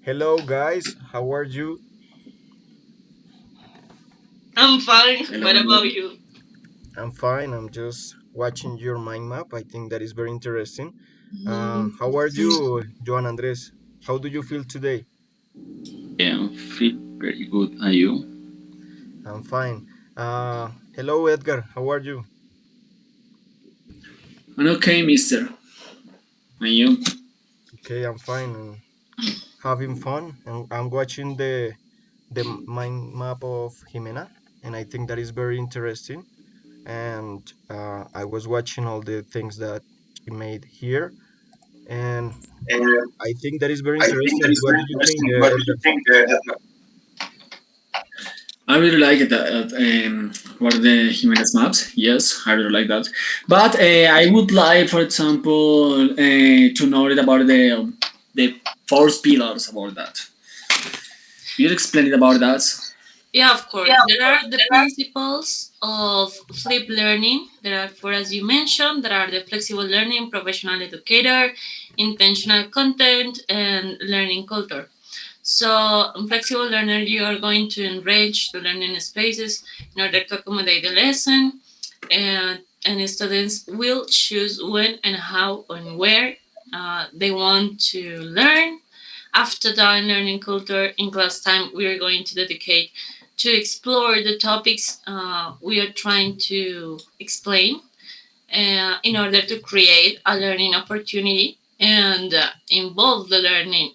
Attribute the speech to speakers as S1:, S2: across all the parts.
S1: Hello, guys. How are you?
S2: I'm fine.
S3: Hello,
S2: What
S3: hello.
S2: about you?
S1: I'm fine. I'm just watching your mind map. I think that is very interesting. How are you, Joan Andres? How do you feel today?
S3: Yeah, feel very good. And you?
S1: I'm fine. Hello, Edgar. How are you?
S4: I'm okay, mister. And you?
S1: Okay, I'm fine and having fun. And I'm watching the mind map of Jimena, and I think that is very interesting. And I was watching all the things that she made here, and
S4: Uh,
S1: I think that is very
S4: I think that
S1: interesting.
S4: is
S1: What
S4: very
S1: do you think,
S4: interesting. What do you
S1: Edgar?
S4: think, Edgar? I really like it. What are the Jimenez maps? Yes, I really like that. But I would like, for example, to know it about the four pillars about that. You explain it about that.
S2: Yeah, of course.
S4: Yeah, of
S2: There
S4: course.
S2: are the principles of flip learning. There are four, as you mentioned. There are the flexible learning, professional educator, intentional content, and learning culture. So, in flexible learner, you are going to enrich the learning spaces in order to accommodate the lesson, and students will choose when and how and where they want to learn. After that, learning culture in class time, we are going to dedicate to explore the topics we are trying to explain in order to create a learning opportunity and involve the learning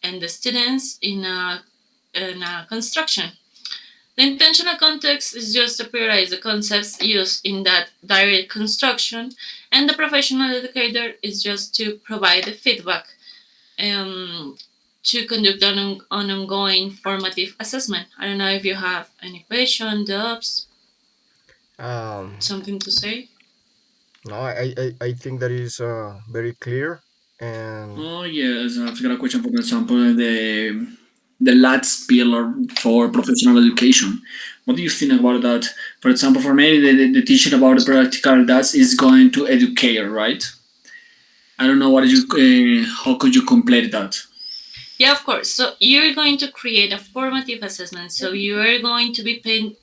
S2: and the students in a construction. The intentional context is just to prioritize the concepts used in that direct construction, and the professional educator is just to provide the feedback um, to conduct an ongoing formative assessment. I don't know if you have any question, doubts,
S1: Um,
S2: something to say.
S1: no, I think that is very clear. And
S4: Oh yes, I've got a question. For example, the last pillar for professional education. What do you think about that? For example, for me, the teaching about the practical that is going to educate, right? I don't know what you how could you complete that?
S2: Yeah, of course. So you're going to create a formative assessment. So you are going to be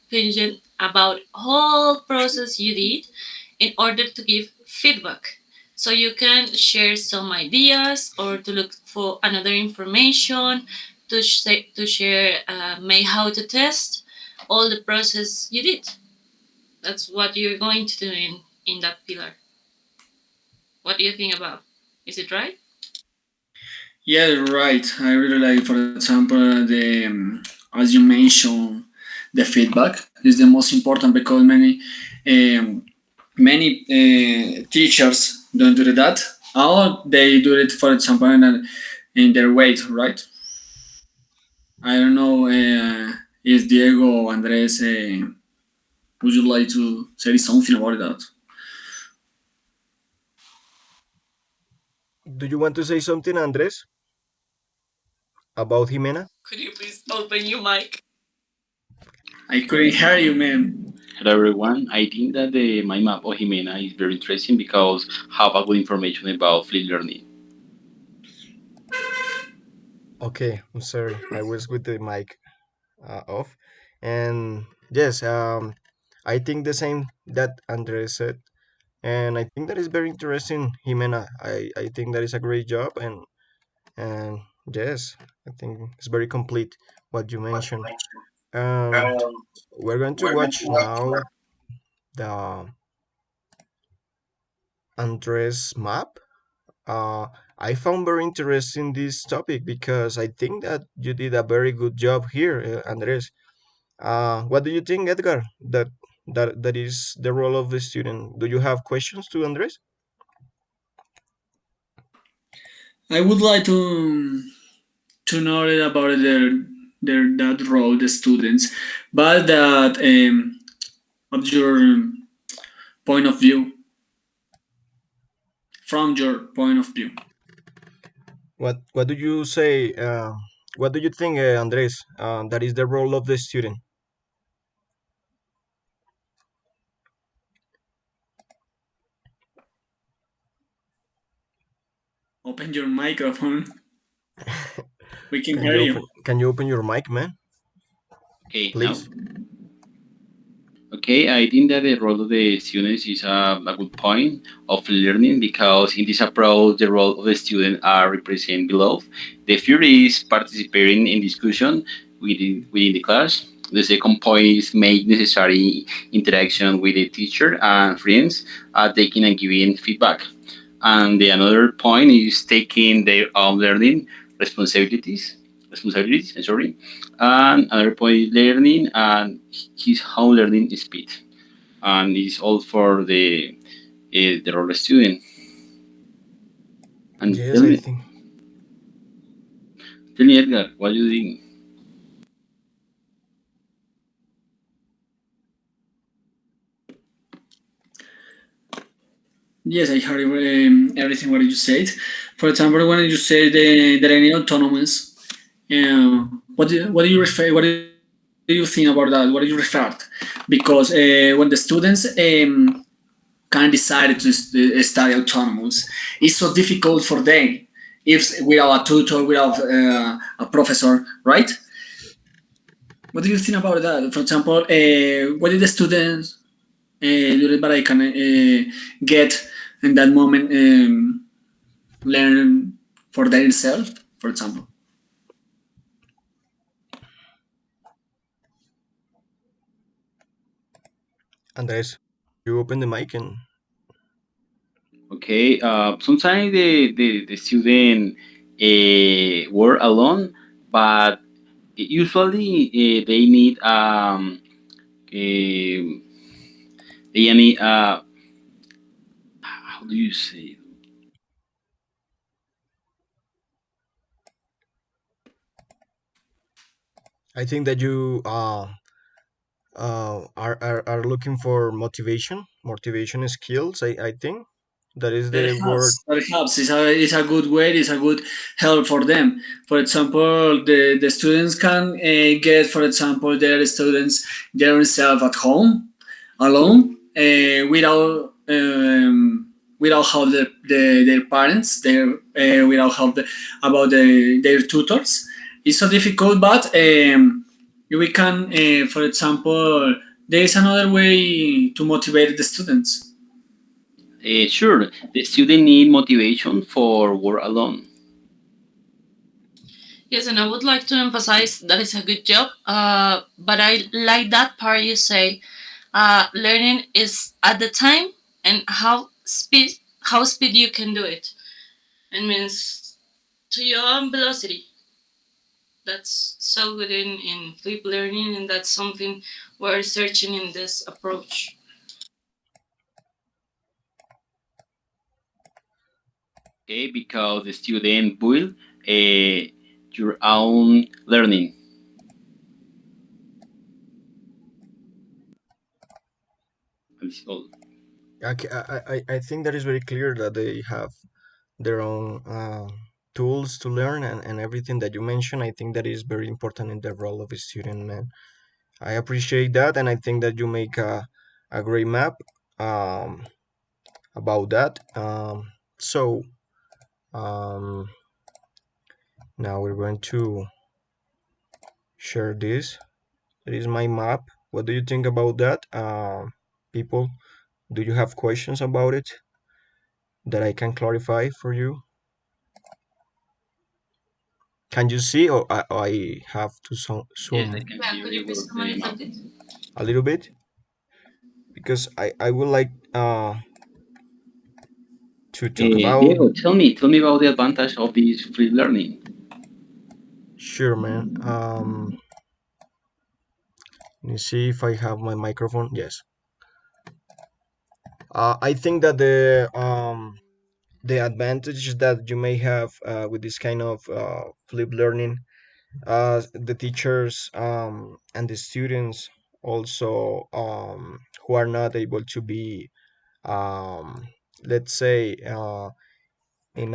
S2: patient about whole process you did in order to give feedback. So you can share some ideas or to look for another information to share may how to test all the process you did. That's what you're going to do in that pillar. What do you think about? Is it right?
S4: Yeah, right. I really like, for example, the as you mentioned, the feedback is the most important because um, many teachers don't do that, or they do it, for example, in their way, right? I don't know if Diego or Andres would you like to say something about that?
S1: do you want to say something, Andres, about Jimena?
S2: Could you please open your mic?
S4: I couldn't hear you, man.
S3: Hello, everyone. I think that the mind map of Jimena is very interesting because have a good information about flip learning.
S1: Okay, I'm sorry. I was with the mic off. And yes, I think the same that Andres said. And I think that is very interesting, Jimena. I think that is a great job. And yes, I think it's very complete what you
S4: What you
S1: mentioned.
S4: mentioned.
S1: Um,
S4: Um,
S1: we're going to
S4: we're going to
S1: watch
S4: watch
S1: now the Andres map. Uh, I found very interesting this topic because I think that you did a very good job here, Andres. What do you think, Edgar? That is the role of the student. Do you have questions to Andres?
S4: I would like to know about their that role, the students, but that of your point of view, from your point of view.
S1: What do you say? What do you think, Andres? That is the role of the student.
S4: Open your microphone. We can hear you.
S1: Can you open your mic, man,
S3: Okay, now.
S1: please?
S3: Okay, I think that the role of the students is a good point of learning because in this approach, the role of the student are represented below. The first is participating in discussion within the class. The second point is make necessary interaction with the teacher and friends, taking and giving feedback. And the another point is taking their own learning responsibilities. Responsibilities, sorry. And another point is learning and his own learning speed. And it's all for the role student. And
S1: Yes, I think.
S3: tell me, Edgar, what you think?
S4: Yes, I heard everything what you said. For example, when you say that any autonomous, what do you refer? What do you think about that? What do you refer? Because when the students can decide to study autonomous, it's so difficult for them if without a tutor, without a professor, right? What do you think about that? For example, what did the students during that I can get in that moment learn for themselves, for example?
S1: Andres, you open the mic and
S3: Okay, sometimes the student work alone, but usually they need they need how do you say?
S1: I think that you are looking for motivation skills. I think that is
S4: That
S1: the word.
S4: helps. That helps. It's a good way. It's a good help for them. For example, the students can get, for example, their students themselves at home alone without help their parents, without help about their tutors. It's so difficult, but we can, for example, there is another way to motivate the students.
S3: Sure, the student need motivation for work alone.
S2: Yes, and I would like to emphasize that it's a good job. But I like that part you say. Learning is at the time and how speed you can do it. It means to your own velocity. That's so good in flip learning, and that's something we're searching in this approach.
S3: Okay, because the student build your own learning. That's all.
S1: I think that is very clear that they have their own tools to learn and everything that you mentioned. I think that is very important in the role of a student, man. I appreciate that, and I think that you make a great map um, about that. So um, now we're going to share this. It is my map. What do you think about that, people? Do you have questions about it that I can clarify for you? Can you see, or I have to
S3: Yes, I
S1: zoom
S3: can
S2: Yeah,
S3: see
S2: could you
S3: very
S2: please
S3: well
S2: comment
S3: the
S2: it a
S3: map.
S2: bit?
S1: a little bit? Because I would like to talk about.
S3: Diego, tell me about the advantage of this free learning.
S1: Sure, man. Let me see if I have my microphone. Yes. I think that the advantage that you may have with this kind of flip learning, the teachers and the students also who are not able to be, um, let's say, in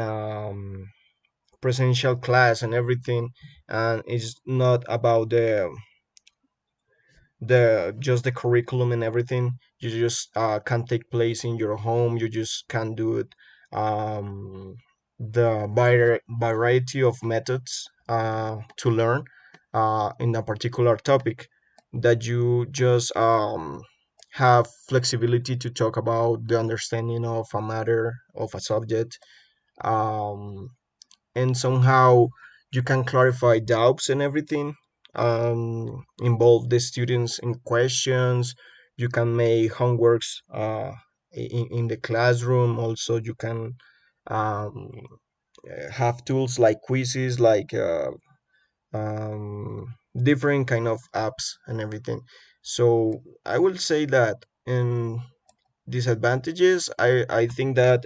S1: presential class and everything, and it's not about the just the curriculum and everything. You just can take place in your home. You just can do it. the variety of methods to learn in a particular topic, that you just have flexibility to talk about the understanding of a matter, of a subject, um, and somehow you can clarify doubts and everything, involve the students in questions. You can make homeworks in the classroom. Also, you can um, have tools like quizzes, like different kind of apps and everything. So I will say that in disadvantages, I think that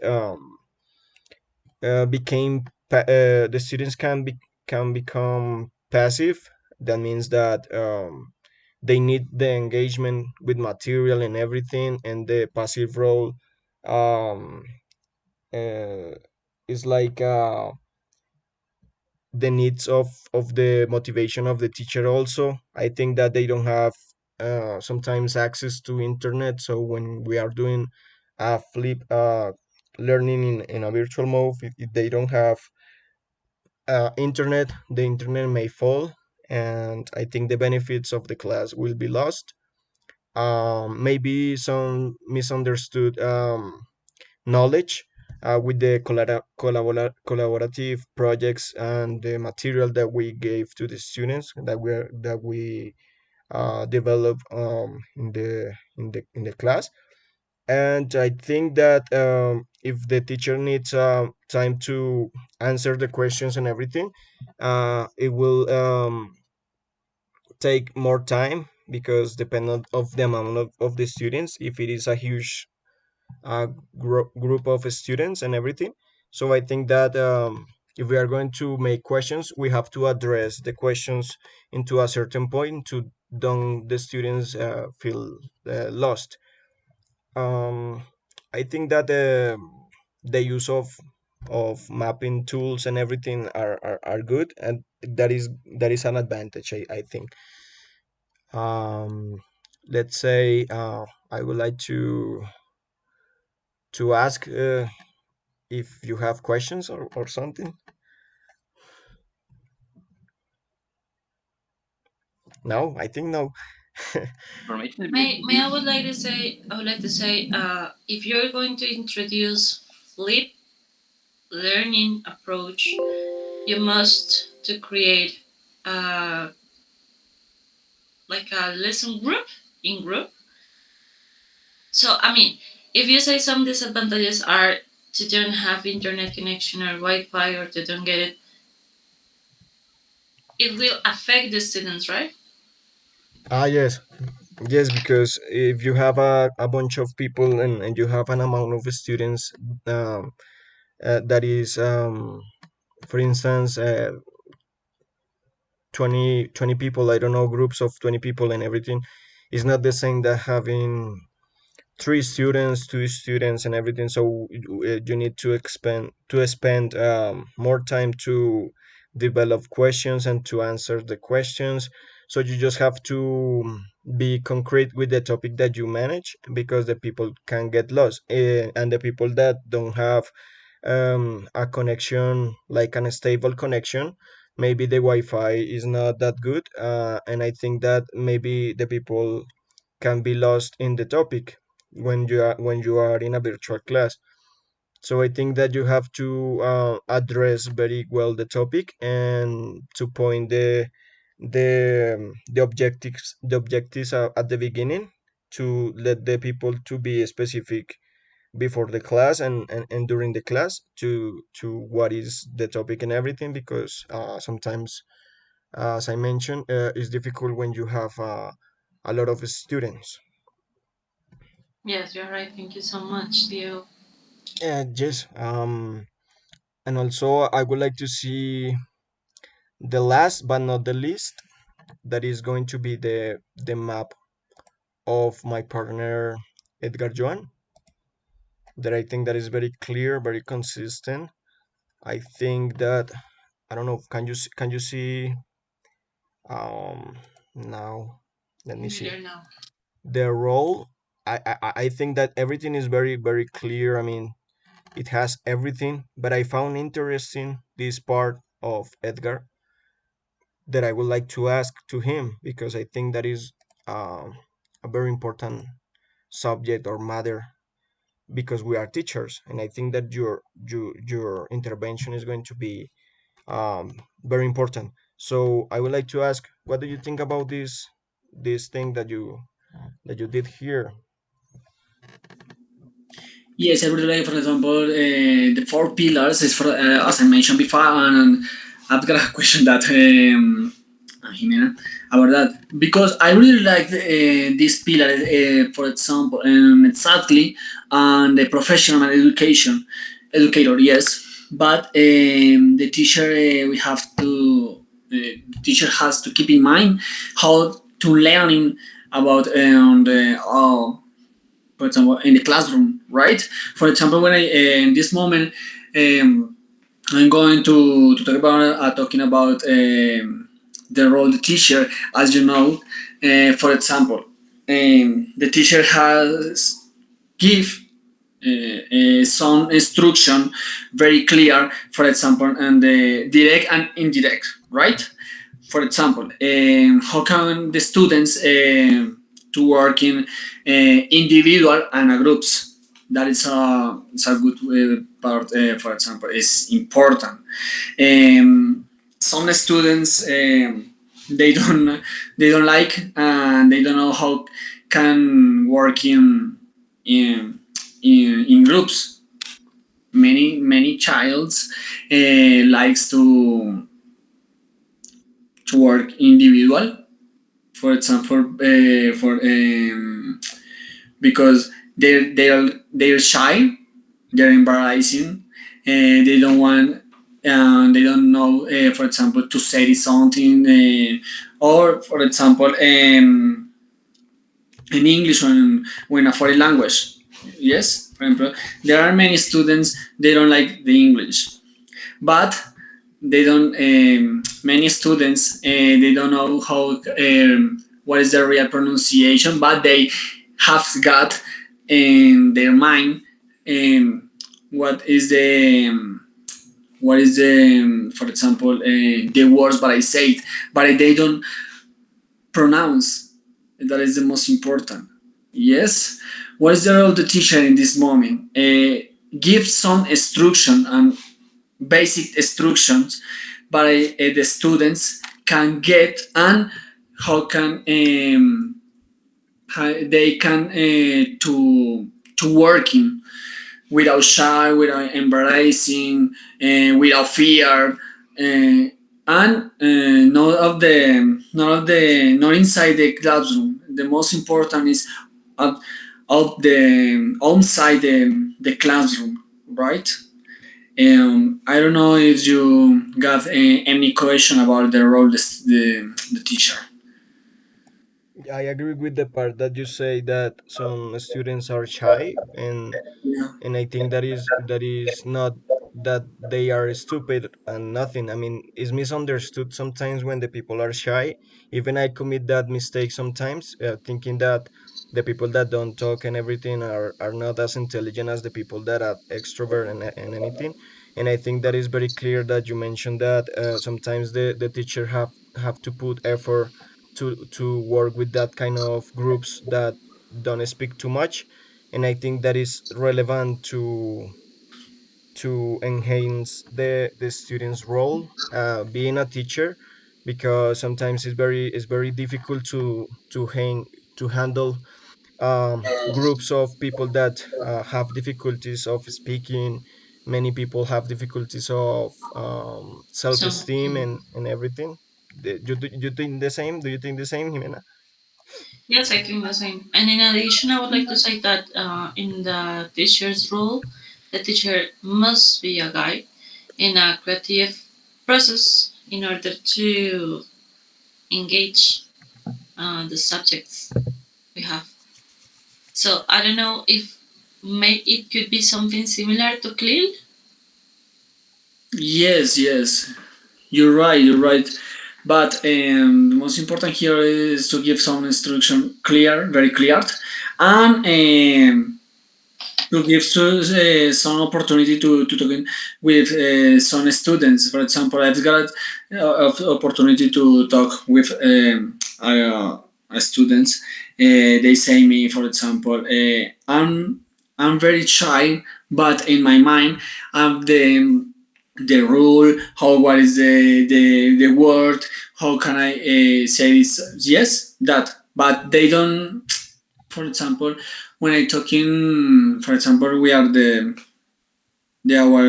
S1: the students can become passive. That means that they need the engagement with material and everything, and the passive role um, uh, is like the needs of the motivation of the teacher. Also, I think that they don't have sometimes access to internet, so when we are doing a flip learning in a virtual mode, if they don't have internet, the internet may fall, and I think the benefits of the class will be lost. Maybe some misunderstood knowledge with the collaborative projects and the material that we gave to the students, that we develop in the class. And I think that if the teacher needs time to answer the questions and everything, it will take more time, because depending of the amount of the students, if it is a huge group of students and everything. So I think that if we are going to make questions, we have to address the questions into a certain point to don't the students feel lost. um, I think that the use of mapping tools and everything are good, and that is an advantage, I think. um, let's say I would like to ask if you have questions or something. No, I think no.
S3: Information is
S2: May
S3: very
S2: I would like to say, if you're going to introduce flip learning approach, you must to create uh, like a lesson group in group. So I mean, if you say some disadvantages are to don't have internet connection or Wi-Fi or to don't get it, it will affect the students, right?
S1: Yes, yes, because if you have a bunch of people, and you have an amount of students, um, that is, for instance, 20 people, I don't know, groups of 20 people and everything, is not the same that having three students, two students, and everything. So you need to spend more time to develop questions and to answer the questions. So you just have to be concrete with the topic that you manage, because the people can get lost, and the people that don't have a connection, like an stable connection, maybe the Wi-Fi is not that good, and I think that maybe the people can be lost in the topic when you are in a virtual class. So I think that you have to address very well the topic, and to point the objectives at the beginning, to let the people to be specific before the class, and during the class, to what is the topic and everything, because sometimes, as I mentioned, it's difficult when you have a lot of students.
S2: Yes, you're right. Thank you so much, Theo.
S1: Yeah, yes. And also I would like to see the last but not the least, that is going to be the map of my partner Edgar Joan, that I think that is very clear, very consistent. I think that, I don't know, can you see now, let me
S2: Neither
S1: see
S2: now.
S1: the role. I think that everything is very very clear. I mean, it has everything. But I found interesting this part of Edgar that I would like to ask to him, because I think that is a very important subject or matter, because we are teachers, and I think that your intervention is going to be very important. So I would like to ask, what do you think about this thing that you did here?
S4: Yes, I really like, for example, the four pillars is for, as I mentioned before, and I've got a question that Jimena, about that because I really like this pillar, for example, exactly, and the professional education, educator, yes, but the teacher we have to, the teacher has to keep in mind how to learning about the for example, in the classroom, right? For example, when I in this moment, I'm going to talk about talking about the role of the teacher. As you know, for example, the teacher has give some instruction very clear. For example, and the direct and indirect, right? For example, how can the students to work in individual and groups? That is it's a good part. For example, is important. Some students they don't like and they don't know how can work in in groups. Many childs likes to work individual. For example, for because they're shy, they're embarrassing, they don't want, they don't know, for example, to say something, or for example, in English or in a foreign language. Yes, for example, there are many students they don't like the English, but they don't. Many students they don't know how what is the real pronunciation, but they have got in their mind what is the for example the words but I say it, but they don't pronounce. That is the most important. Yes. What is the role of the teacher in this moment? Give some instruction and basic instructions, but the students can get and how can how they can to working without shy, without embarrassing, without fear, and not inside the classroom. The most important is out, out the outside the classroom, right? I don't know if you got any question about the role the teacher.
S1: I agree with the part that you say that some students are shy,
S4: Yeah.
S1: and I think that is not that they are stupid and nothing. I mean, it's misunderstood sometimes when the people are shy. Even I commit that mistake sometimes, thinking that the people that don't talk and everything are not as intelligent as the people that are extrovert and anything. And I think that is very clear that you mentioned that sometimes the teacher have to put effort to work with that kind of groups that don't speak too much. And I think that is relevant to enhance the student's role, being a teacher, because sometimes it's very difficult to handle groups of people that have difficulties of speaking. Many people have difficulties of
S2: So,
S1: self-esteem and everything. You think the same? Do you think the same, Jimena?
S2: yes, I think the same. And in addition, I would like to say that in the teacher's role, the teacher must be a guide in a creative process in order to engage the subjects we have. So I don't know if it could be something similar to Clill.
S4: Yes, yes. You're right. You're right. But the most important here is to give some instruction clear, very clear, and to give some opportunity to talk with some students. For example, I've got opportunity to talk with students. They say me, for example, I'm very shy, but in my mind, I'm the rule. How what is the word? How can I say this? Yes, that. But they don't, for example, when I talking, for example, we are the our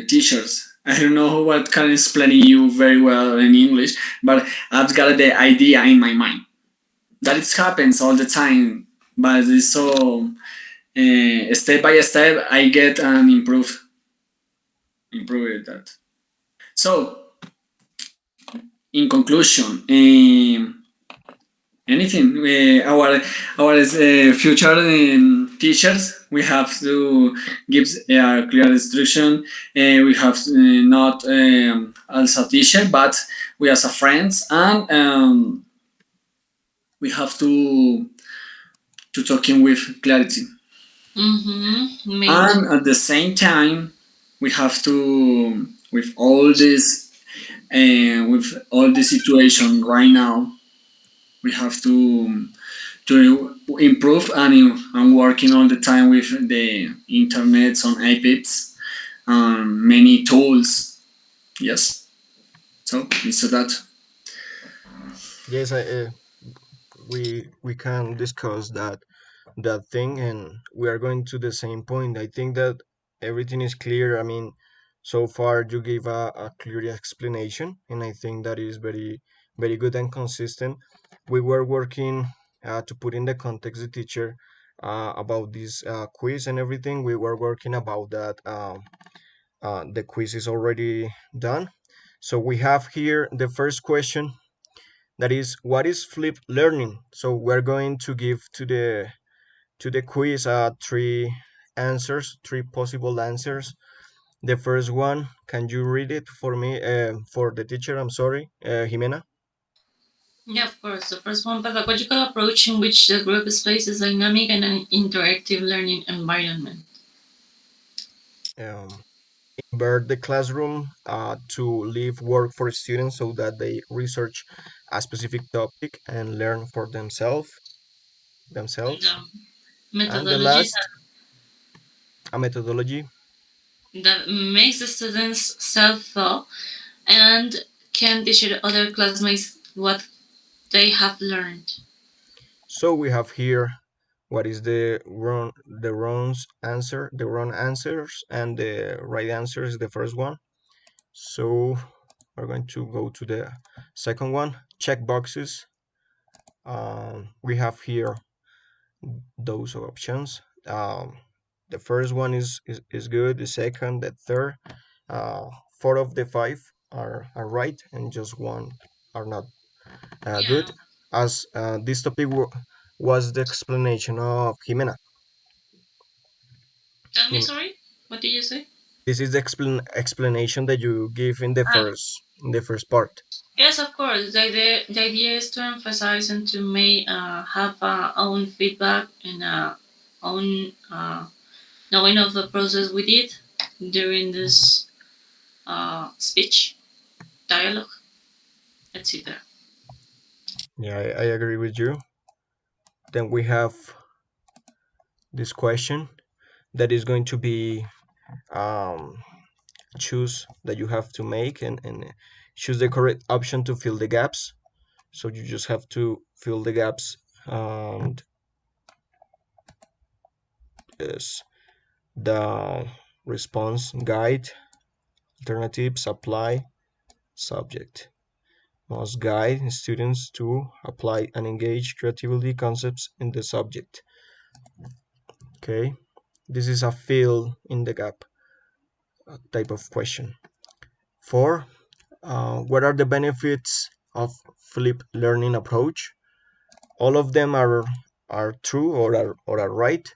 S4: teachers. I don't know what can explain you very well in English, but I've got the idea in my mind that it happens all the time. But it's so step by step, I get and improve that. So, in conclusion, anything. Our future teachers, we have to give a clear instruction. We have not as a teacher, but we as a friends, and we have to talking with clarity.
S2: Mm-hmm. Maybe.
S4: And at the same time, we have to with all this situation right now, we have to improve and working all the time with the internet on iPads and many tools. Yes. So it's that.
S1: Yes, we can discuss that thing, and we are going to the same point. I think that everything is clear. I mean, so far you gave a clear explanation, and I think that is very good and consistent. We were working to put in the context the teacher about this quiz and everything. We were working about that. The quiz is already done. So we have here the first question, that is, what is flip learning? So we're going to give to the quiz three answers, three possible answers. The first one, can you read it for me, for the teacher? I'm sorry, Jimena.
S2: Yeah, of course. The first one, pedagogical approach in which the group space is dynamic and an interactive learning environment.
S1: Um, invert the classroom to leave work for students so that they research a specific topic and learn for themselves.
S2: The
S1: And the
S2: methodology
S1: last, a methodology.
S2: that makes the students self-taught and can teach other classmates what they have learned.
S1: So we have here what is the wrong answers, and the right answer is the first one. So we're going to go to the second one, check boxes. We have here those options. The first one is good, the second, the third, uh, four of the five are right, and just one are not
S2: Yeah.
S1: good. As this topic was the explanation of Jimena.
S2: Tell me, sorry? What did you say?
S1: This is the explanation that you give
S2: Ah,
S1: in the first part.
S2: yes, of course. The idea is to emphasize and to make have own feedback and own knowing of the process we did during this speech, dialogue, etc.
S1: Yeah, I agree with you. Then we have this question that is going to be um, choose that you have to make, and choose the correct option to fill the gaps. So you just have to fill the gaps, and yes, the response guide, alternatives, apply, subject. Must guide students to apply and engage creatively concepts in the subject. Okay, this is a fill in the gap type of question. Four, what are the benefits of flip learning approach? All of them are true or are right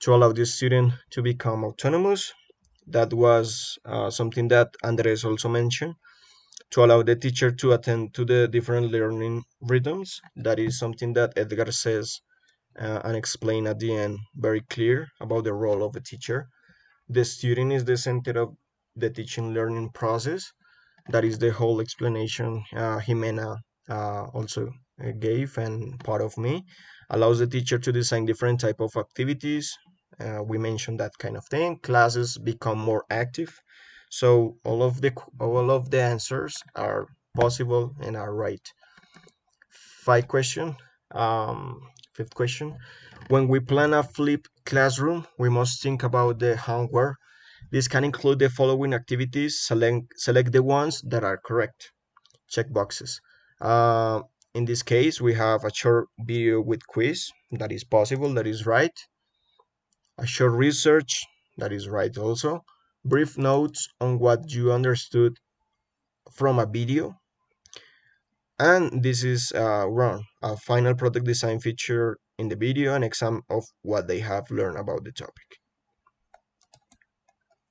S1: to allow the student to become autonomous. That was something that Andres also mentioned, to allow the teacher to attend to the different learning rhythms. That is something that Edgar says and explain at the end very clear about the role of a teacher. The student is the center of the teaching learning process. That is the whole explanation Jimena also gave, and part of me allows the teacher to design different type of activities. We mentioned that kind of thing. Classes become more active, so all of the answers are possible and are right. Five question. Fifth question. When we plan a flipped classroom, we must think about the homework. This can include the following activities. Select the ones that are correct. Check boxes. Uh, in this case, we have a short video with quiz. That is possible. That is right. A short research. That is right also. Brief notes on what you understood from a video. And this is wrong. A final product design feature in the video, an exam of what they have learned about the topic.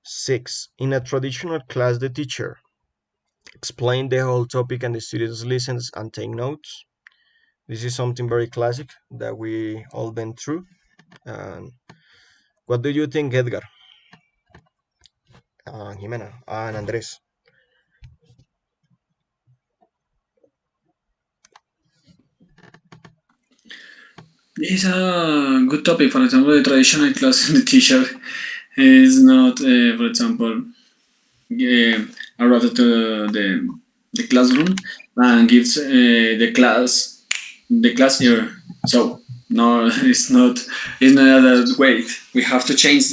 S1: 6. In a traditional class, the teacher explain the whole topic and the students listens and take notes. This is something very classic that we all been through. And what do you think, Edgar, Jimena, and Andres?
S4: This is a good topic. For example, the traditional class the teacher is not, for example, arrived to the classroom and gives the class here. So no, it's not that way. We have to change.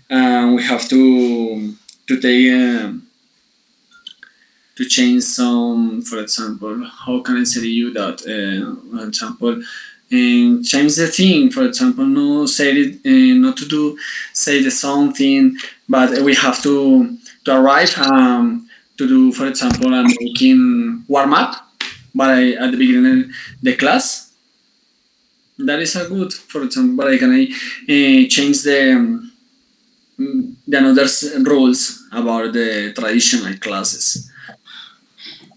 S4: We have to take to change some. For example, how can I say to you that? For example, and change the thing. For example, no say it, not to do say the something, but we have to arrive to do, for example, making warm up. But at the beginning of the class, that is a good. For example, but I can change the another rules about the traditional classes.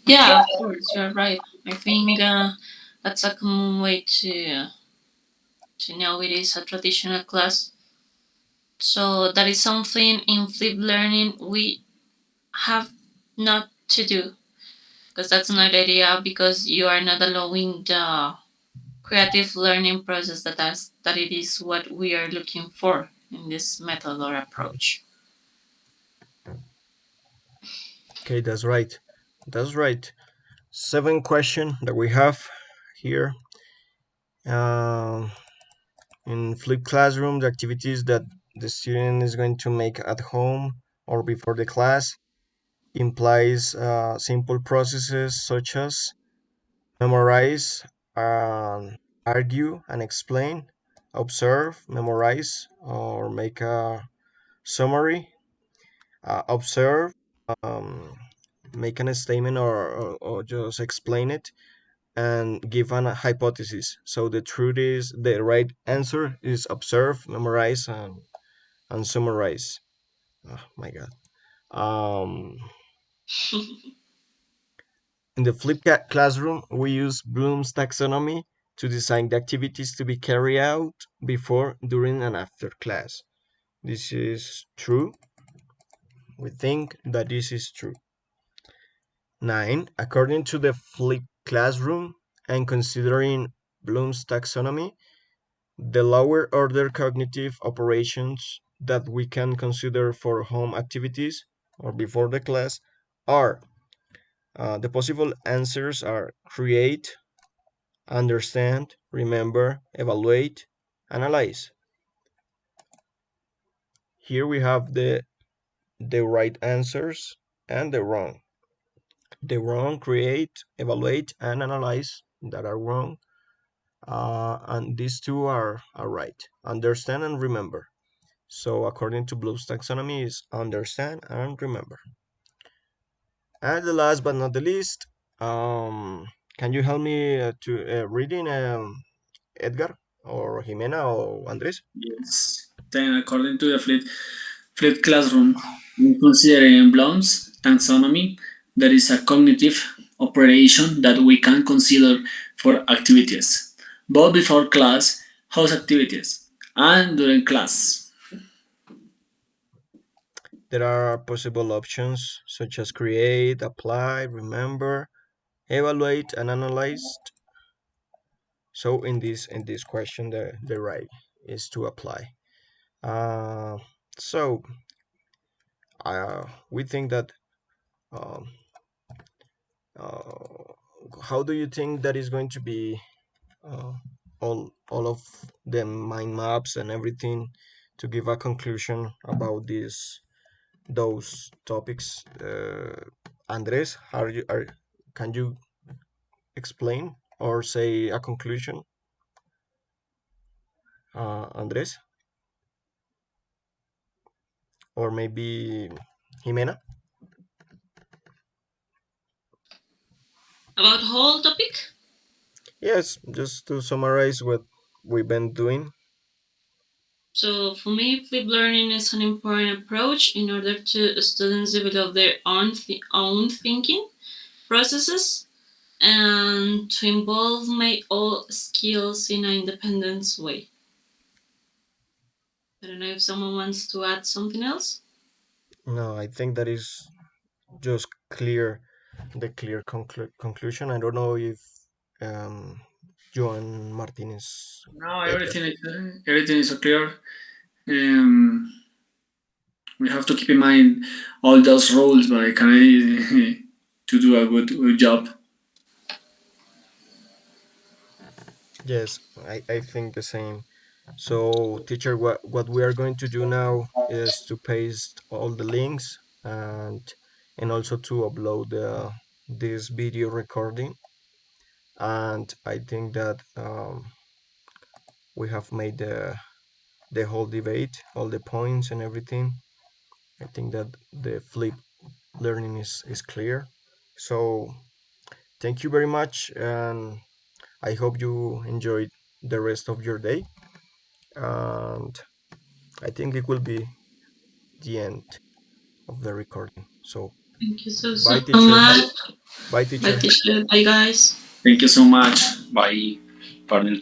S2: Yeah, of course, you're right. I think that's a common way to know it is a traditional class. So that is something in flip learning we have not to do because that's not the idea because you are not allowing the creative learning process that it is what we are looking for in this method or approach.
S1: Okay, that's right. That's right. 7 question that we have here. Um, in flipped classroom, the activities that the student is going to make at home or before the class implies simple processes such as memorize, argue and explain, observe, memorize, or make a summary, observe, um, make a statement or just explain it, and give an hypothesis. So the truth is the right answer is observe, memorize, and summarize. Oh my God. Um, in the flipped classroom, we use Bloom's taxonomy to design the activities to be carried out before, during, and after class. This is true. We think that this is true. 9. According to the flipped classroom and considering Bloom's taxonomy, the lower order cognitive operations that we can consider for home activities or before the class are the possible answers are create, understand, remember, evaluate, analyze. Here we have the right answers and the wrong. The wrong create, evaluate, and analyze that are wrong. And these two are right. Understand and remember. So according to Bloom's taxonomy is understand and remember. And the last but not the least, can you help me to reading Edgar or Jimena or Andres?
S4: Yes. Then, according to the flipped classroom, in considering Bloom's taxonomy, there is a cognitive operation that we can consider for activities, both before class house activities, and during class.
S1: There are possible options such as create, apply, remember, evaluate, and analyze. So in this question, the right is to apply. Uh, so we think that um, uh, how do you think that is going to be uh, all of the mind maps and everything to give a conclusion about those topics? Andres, can you explain or say a conclusion? Andres, or maybe Jimena?
S2: About whole topic.
S1: Yes, just to summarize what we've been doing.
S2: So for me, flip learning is an important approach in order to students develop their own thinking processes and to involve my all skills in an independent way. I don't know if someone wants to add something else.
S1: No, I think that is just the clear conclusion. I don't know if um, Joan Martinez
S4: Now
S1: get that.
S4: everything is so clear. Um, we have to keep in mind all those rules by can I to do a good job.
S1: Yes, I think the same. So, teacher, what we are going to do now is to paste all the links and also to upload this video recording. And I think that we have made the whole debate, all the points and everything. I think that the flip learning is clear. So, thank you very much, and I hope you enjoyed the rest of your day. And I think it will be the end of the recording. So,
S2: Thank you so
S1: bye, teacher.
S2: much.
S1: Bye,
S2: Bye,
S1: teacher.
S2: teacher. Bye, guys.
S4: Thank you so much.
S3: Bye, partner.